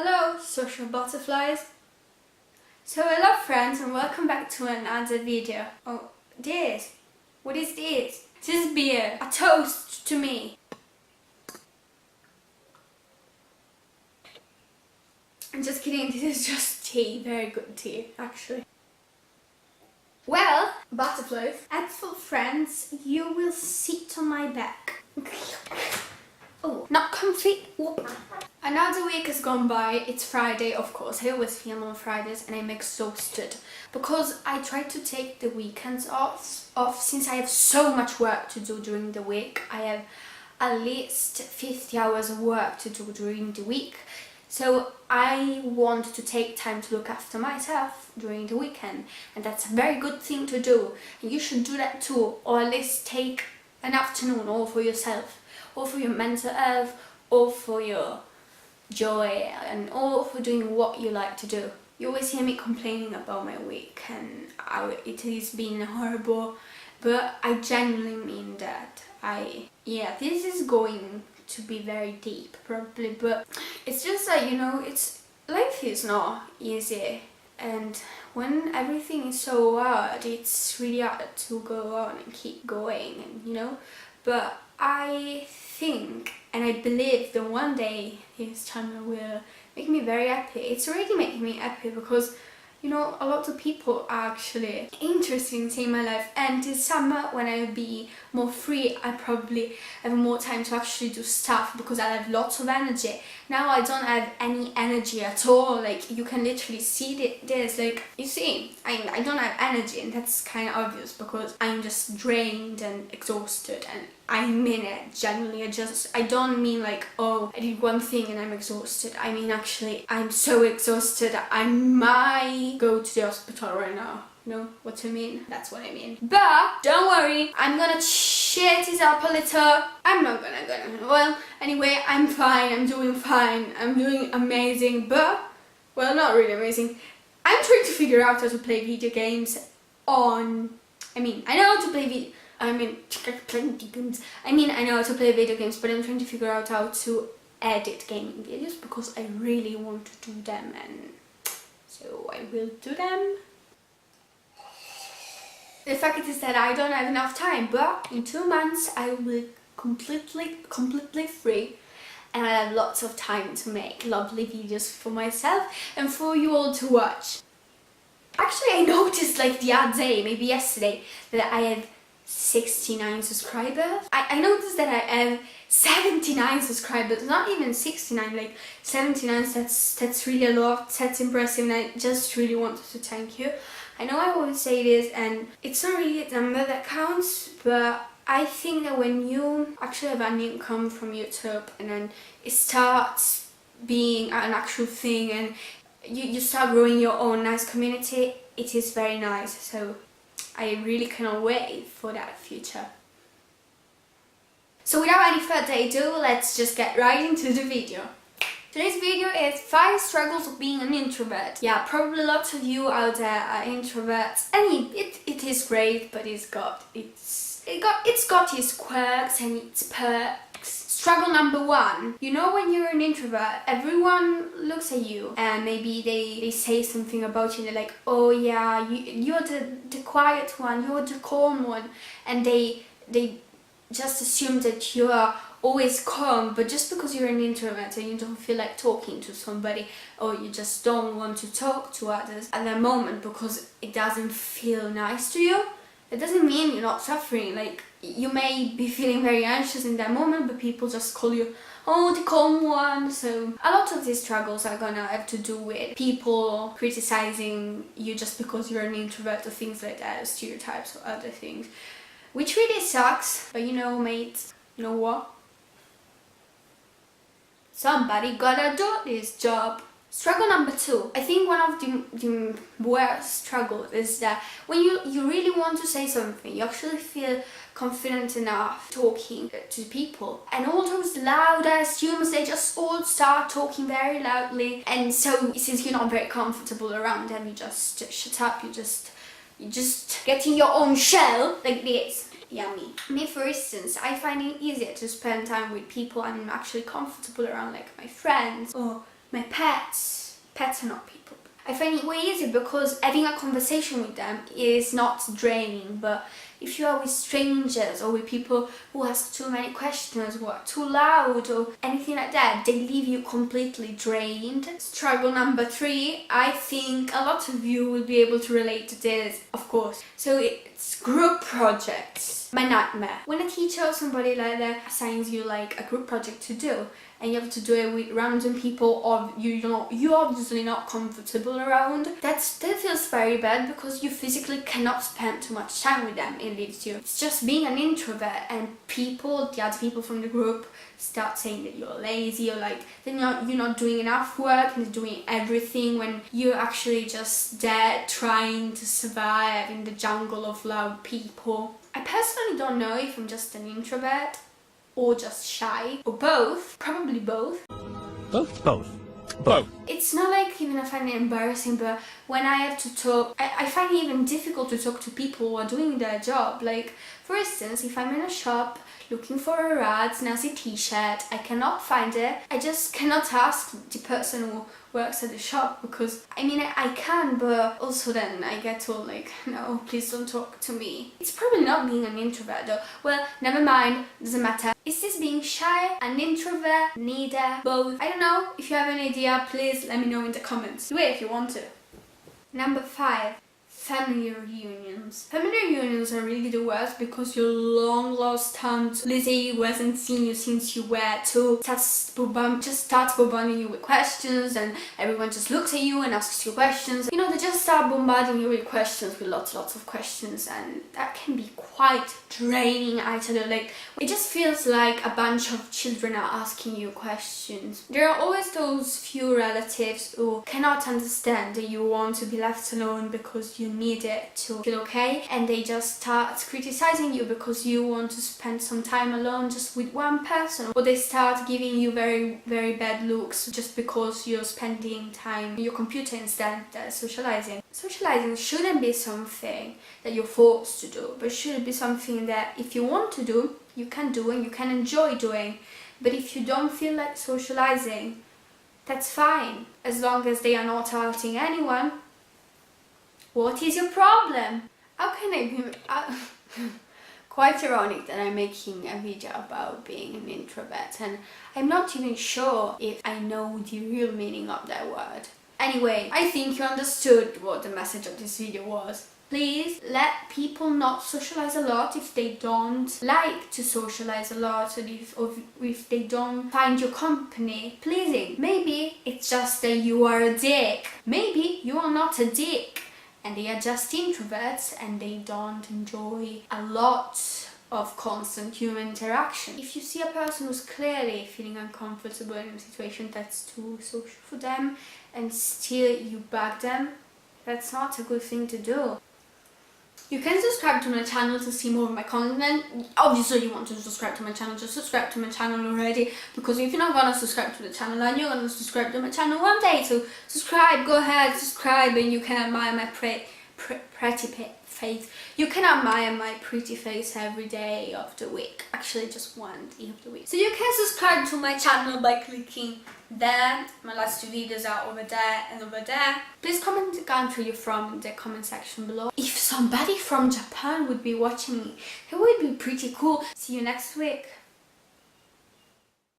Hello, social butterflies. So hello friends and welcome back to another video. Oh, this. What is this? This is beer. A toast to me. I'm just kidding, this is just tea. Very good tea, actually. Well, butterflies, as for friends, you will sit on my back. Oh, not comfy. Whoop. Another week has gone by. It's Friday, of course. I always film on Fridays and I'm exhausted because I try to take the weekends off since I have so much work to do during the week. I have at least 50 hours of work to do during the week. So I want to take time to look after myself during the weekend, and that's a very good thing to do. And you should do that too, or at least take an afternoon all for yourself, or for your mental health, or for your joy, and all for doing what you like to do. You always hear me complaining about my week and how it has been horrible, but I genuinely mean that. This is going to be very deep probably, but it's just that, life is not easy, and when everything is so hard, it's really hard to go on and keep going, but I think and I believe that one day this channel will make me very happy. It's already making me happy because a lot of people are actually interested in seeing my life, and this summer when I'll be more free, I probably have more time to actually do stuff because I have lots of energy. Now I don't have any energy at all. Like, you can literally see this, like, you see, I don't have energy, and that's kind of obvious because I'm just drained and exhausted, and I mean it genuinely. I don't mean like, oh, I did one thing and I'm exhausted. I mean, actually, I'm so exhausted I might go to the hospital right now. You know what I mean? That's what I mean. But don't worry, I'm gonna cheer this up a little. I'm not gonna. Well, anyway, I'm fine. I'm doing fine. I'm doing amazing. But, well, not really amazing. I'm trying to figure out how to play video games I know how to play I know how to play video games, but I'm trying to figure out how to edit gaming videos because I really want to do them, and so I will do them. The fact is that I don't have enough time, but in 2 months I will completely free, and I have lots of time to make lovely videos for myself and for you all to watch. Actually, I noticed like the other day, maybe yesterday, that I have 69 subscribers. I noticed that I have 79 subscribers, not even 69, like 79. That's really a lot. That's impressive, and I just really wanted to thank you. I know I always say this, and it's not really a number that counts, but I think that when you actually have an income from YouTube and then it starts being an actual thing and you start growing your own nice community, it is very nice. So I really cannot wait for that future. So without any further ado, let's just get right into the video. Today's video is 5 struggles of being an introvert. Yeah, probably lots of you out there are introverts, and it is great, but it's got its quirks and its perks. Struggle number 1. When you're an introvert, everyone looks at you and maybe they say something about you and they're like, oh yeah, you're the quiet one, you're the calm one, and they just assume that you are always calm, but just because you're an introvert and you don't feel like talking to somebody, or you just don't want to talk to others at that moment because it doesn't feel nice to you, it doesn't mean you're not suffering. Like, you may be feeling very anxious in that moment, but people just call you, oh, the calm one. So a lot of these struggles are gonna have to do with people criticizing you just because you're an introvert, or things like that, stereotypes or other things, which really sucks. But mates, you know what? Somebody gotta do this job. Struggle number 2. I think one of the worst struggles is that when you really want to say something, you actually feel confident enough talking to people, and all those loud ass humans, they just all start talking very loudly, and so since you're not very comfortable around them, you just shut up, you just get in your own shell like this. Yummy. Me, for instance, I find it easier to spend time with people I'm actually comfortable around, like my friends or My pets. Pets are not people. I find it way easier because having a conversation with them is not draining, but if you are with strangers or with people who ask too many questions, who are too loud or anything like that, they leave you completely drained. Struggle number 3, I think a lot of you will be able to relate to this, of course. So it's group projects. My nightmare. When a teacher or somebody like that assigns you like a group project to do, and you have to do it with random people or you're obviously not comfortable around, that feels very bad because you physically cannot spend too much time with them. It leaves you. It's just being an introvert, and the other people from the group start saying that you're lazy, or like then you're not doing enough work and doing everything when you're actually just there trying to survive in the jungle of loud people. I personally don't know if I'm just an introvert or just shy, or both. Probably both. Both. It's not like even I find it embarrassing, but when I have to talk, I find it even difficult to talk to people who are doing their job. Like, for instance, if I'm in a shop looking for a rat's nazi t-shirt, I cannot find it. I just cannot ask the person who works at the shop because, I mean, I can, but also then I get told like, no, please don't talk to me. It's probably not being an introvert though. Well, never mind, doesn't matter. Is this being shy, an introvert, neither, both? I don't know. If you have an idea, please let me know in the comments. Do it if you want to. Number 5. Family reunions. Family reunions are really the worst because your long lost aunt Lizzie, who hasn't seen you since you were 2, just starts bombarding you with questions, and everyone just looks at you and asks you questions. You know, they just start bombarding you with questions, with lots of questions, and that can be quite draining. I tell you, like, it just feels like a bunch of children are asking you questions. There are always those few relatives who cannot understand that you want to be left alone because you need it to feel okay, and they just start criticizing you because you want to spend some time alone just with one person, or they start giving you very bad looks just because you're spending time on your computer instead of socializing. Socializing shouldn't be something that you're forced to do, but should be something that if you want to do, you can do and you can enjoy doing. But if you don't feel like socializing, that's fine, as long as they are not hurting anyone. What is your problem? How can I be... Quite ironic that I'm making a video about being an introvert, and I'm not even sure if I know the real meaning of that word. Anyway, I think you understood what the message of this video was. Please let people not socialize a lot if they don't like to socialize a lot, or if they don't find your company pleasing. Maybe it's just that you are a dick. Maybe you are not a dick, and they are just introverts and they don't enjoy a lot of constant human interaction. If you see a person who's clearly feeling uncomfortable in a situation that's too social for them and still you bug them, that's not a good thing to do. You can subscribe to my channel to see more of my content. Obviously you want to subscribe to my channel, just subscribe to my channel already, because if you're not gonna subscribe to the channel, then you're gonna subscribe to my channel one day. So subscribe, go ahead, subscribe, and you can admire my pretty face. You can admire my pretty face every day of the week. Actually, just one day of the week. So you can subscribe to my channel by clicking there. My last 2 videos are over there and over there. Please comment the country you're from in the comment section below. If somebody from Japan would be watching me, it would be pretty cool. See you next week.